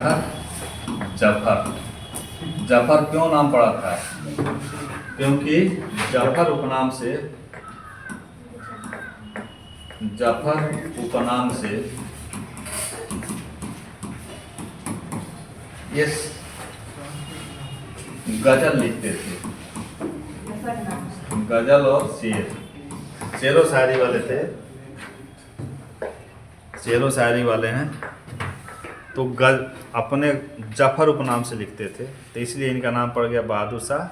जफर। जफर क्यों नाम पड़ा था? क्योंकि जफर उपनाम से ये गजल लिखते थे। गजल और शेरो शायरी वाले थे। शेरो शायरी वाले हैं तो अपने जफर उपनाम से लिखते थे, तो इसलिए इनका नाम पड़ गया बहादुर शाह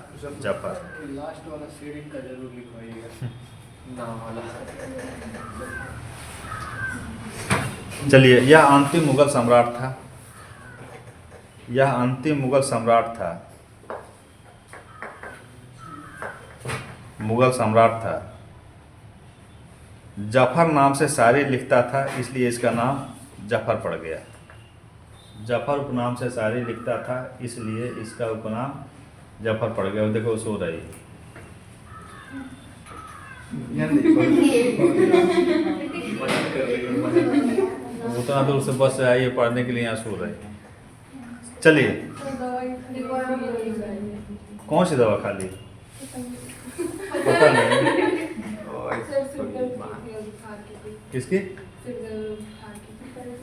जफर। लास्ट वाला शेर इनका जरूर लिखवाइएगा नाम वाला। चलिए, यह अंतिम मुगल सम्राट था। मुगल सम्राट था। जफर नाम से शायरी लिखता था, इसलिए इसका नाम जफर पड़ गया। जफर उपनाम से शायरी लिखता था, इसलिए इसका उपनाम जफर पड़ गया। देखो सो रही उतना दूर से बस से आई पढ़ने के लिए, यहाँ सो रही। चलिए, कौन सी दवा खा ली? पता नहीं किसकी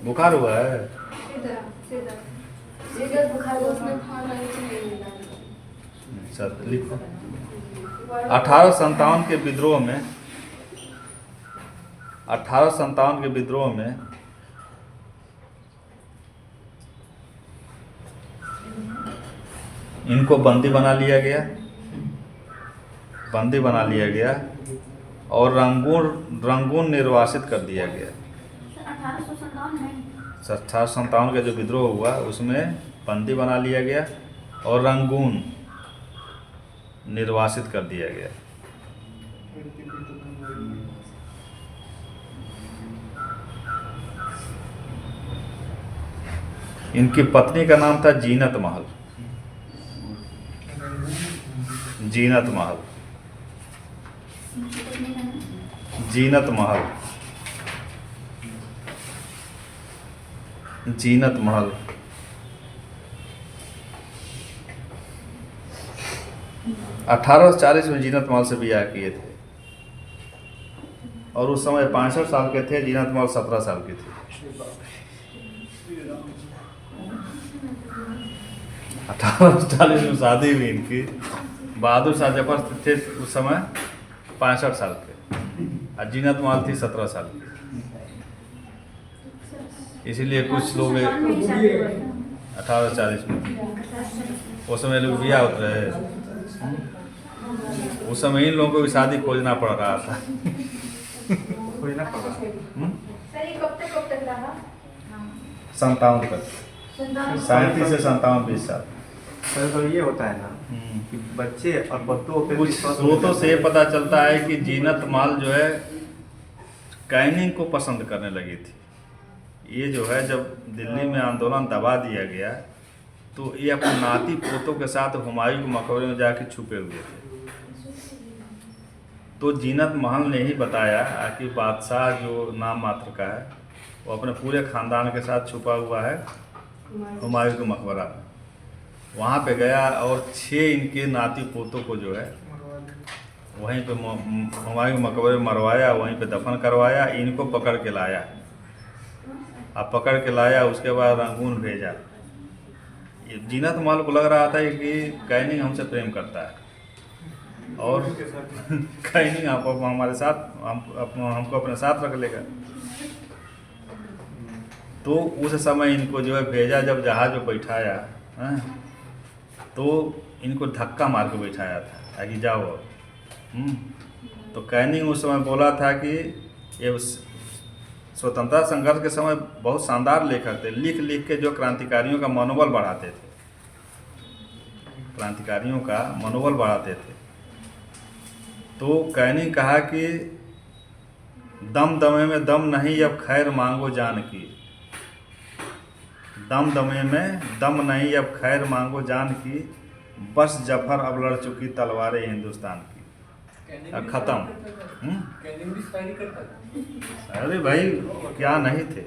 बुखार हुआ है। अच्छा, लिखो। 1857 के विद्रोह में इनको बंदी बना लिया गया और रंगून निर्वासित कर दिया गया। 1857 का जो विद्रोह हुआ उसमें बंदी बना लिया गया और रंगून निर्वासित कर दिया गया। इनकी पत्नी का नाम था जीनत महल। जीनत महल 1840 में जीनत महल से ब्याह किए थे और उस समय 65 साल के थे। जीनत महल 17 साल की थी। 1840 में शादी हुई इनकी। बहादुर शाह जफर थे उस समय 65 साल के और जीनत महल थी 17 साल की। इसीलिए कुछ लोग 1840 में उस समय लोग ब्याह होते रहे। उस समय इन लोगों को भी शादी खोजना पड़ रहा था। 57 तक, 37 से 57, 20 साल। तो ये होता है ना कि बच्चे और बच्चों पे कुछ स्रोतों से ये पता चलता है कि जीनत महल जो है कैनिंग को पसंद करने लगी थी। ये जो है जब दिल्ली में आंदोलन दबा दिया गया तो ये अपने नाती पोतों के साथ हुमायूं के मकबरे में जाके छुपे हुए थे। तो जीनत महल ने ही बताया कि बादशाह जो नाम मात्र का है वो अपने पूरे ख़ानदान के साथ छुपा हुआ है हुमायूं के मकबरा में। वहाँ पे गया और 6 इनके नाती पोतों को जो है वहीं पे हुमायूं मकबरे में मरवाया, वहीं पे दफन करवाया। इनको पकड़ के लाया। उसके बाद रंगून भेजा। जीनत महल को लग रहा था कि कैनिंग हमसे प्रेम करता है और कैनिंग हमारे साथ हमको अपने साथ रख लेगा। तो उस समय इनको जो है भेजा। जब जहाज में बैठाया तो इनको धक्का मार के बैठाया था कि जाओ। तो कैनिंग उस समय बोला था कि ये स्वतंत्रता संघर्ष के समय बहुत शानदार लेखक थे। लिख के जो क्रांतिकारियों का मनोबल बढ़ाते थे। तो कैनिंग कहा कि दम दमे में दम नहीं, अब खैर मांगो जान की। दम दमे में दम नहीं, अब खैर मांगो जान की। बस जफर अब लड़ चुकी तलवारें हिंदुस्तान की। खत्म। अरे भाई क्या नहीं थे।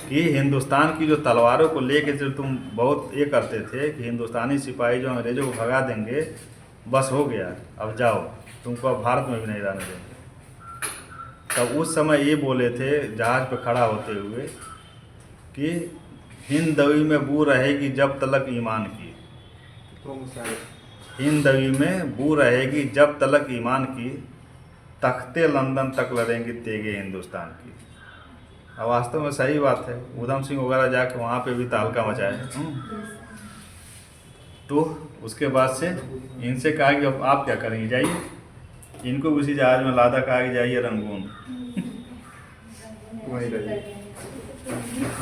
कि हिंदुस्तान की जो तलवारों को लेके जो तुम बहुत ये करते थे कि हिंदुस्तानी सिपाही जो अंग्रेज़ों को भगा देंगे, बस हो गया, अब जाओ, तुमको अब भारत में भी नहीं रहने देंगे। तब उस समय ये बोले थे जहाज़ पे खड़ा होते हुए कि हिंद दवी में बू रहेगी जब तलक ईमान की, हिंद दवी में बू रहेगी जब तलक ईमान की, तख्ते लंदन तक लड़ेंगी तेगे हिंदुस्तान की। अब वास्तव में सही बात है। उधम सिंह वगैरह जाके वहाँ पे भी तहलका मचाए। तो उसके बाद से इनसे कहा कि अब आप क्या करेंगे, जाइए। इनको उसी जहाज में लादा, कहा कि जाइए रंगून,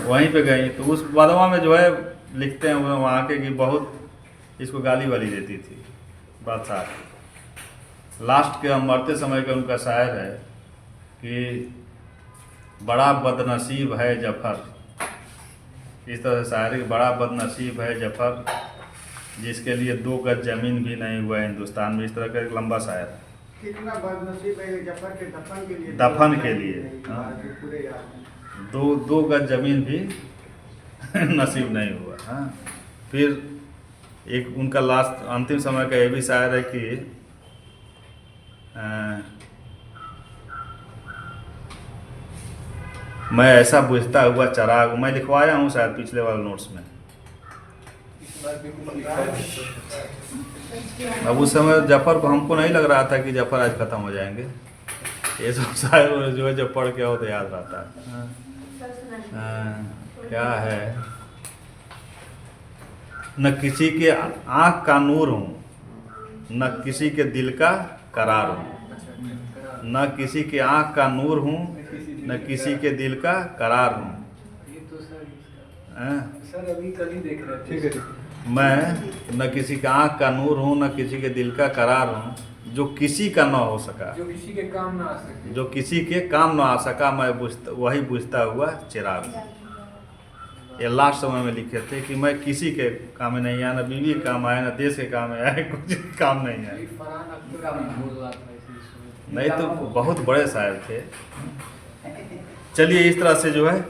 वहीं पे गई। तो उस बदवा में जो है लिखते हैं वहाँ के कि बहुत इसको गाली वाली देती थी बादशाह। लास्ट के मरते समय का उनका शायर है कि बड़ा बदनसीब है जफर, इस तरह से शायरी, बड़ा बदनसीब है जफर जिसके लिए 2 गज जमीन भी नहीं हुआ हिंदुस्तान में। इस तरह का एक लंबा शायर है। कितना बदनसीब है जफर के दफन के लिए, दफन के लिए, हाँ, 2 गज जमीन भी नसीब नहीं हुआ। हाँ, फिर एक उनका लास्ट अंतिम समय का ये भी शायर है कि मैं ऐसा बुझता हुआ चराग, मैं लिखवाया हूँ शायद पिछले वाले नोट्स में। अब उस समय जफर को हमको नहीं लग रहा था कि जफर आज ख़त्म हो जाएंगे। ये सब शायर जो है जब पढ़ के आओ तो याद रहता है। क्या है, न किसी के आँख का नूर हूँ, न किसी के दिल का करार हूँ, न किसी के आँख का नूर हूँ, न किसी के दिल का करार हूँ। ये तो सर अभी कल ही देख रहे थे। ठीक है। मैं न किसी का आँख का नूर हूँ, न किसी के दिल का करार हूँ, जो किसी का न हो सका, जो किसी के काम ना आ सके, जो किसी के काम न आ सका, मैं वही बुझता हुआ चिराग हूँ। ये लास्ट समय में लिखे थे कि मैं किसी के काम में नहीं आया, न बीवी के काम आया, न देश के काम में आया, कुछ काम नहीं आया। फरहान अख्तर बोल रहा था इसी। नहीं तो बहुत बड़े शायर थे। चलिए, इस तरह से जो है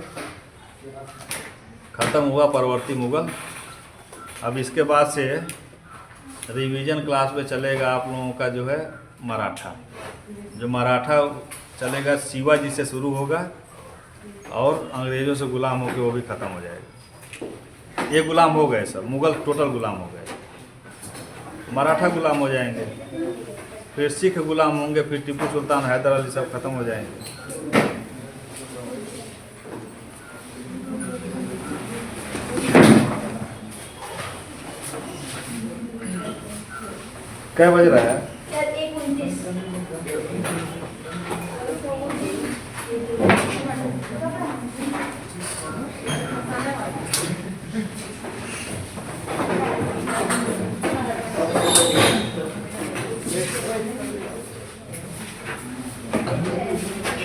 ख़त्म हुआ परवर्ती मुगल। अब इसके बाद से रिवीजन क्लास में चलेगा आप लोगों का जो है मराठा। जो मराठा चलेगा शिवाजी से शुरू होगा और अंग्रेज़ों से गुलाम होकर वो भी ख़त्म हो जाएगा। ये गुलाम हो गए, सब मुगल टोटल गुलाम हो गए, मराठा गुलाम हो जाएंगे, फिर सिख गुलाम होंगे, फिर टीपू सुल्तान, हैदर अली, सब ख़त्म हो जाएंगे। क्या बज रहा है? 1:29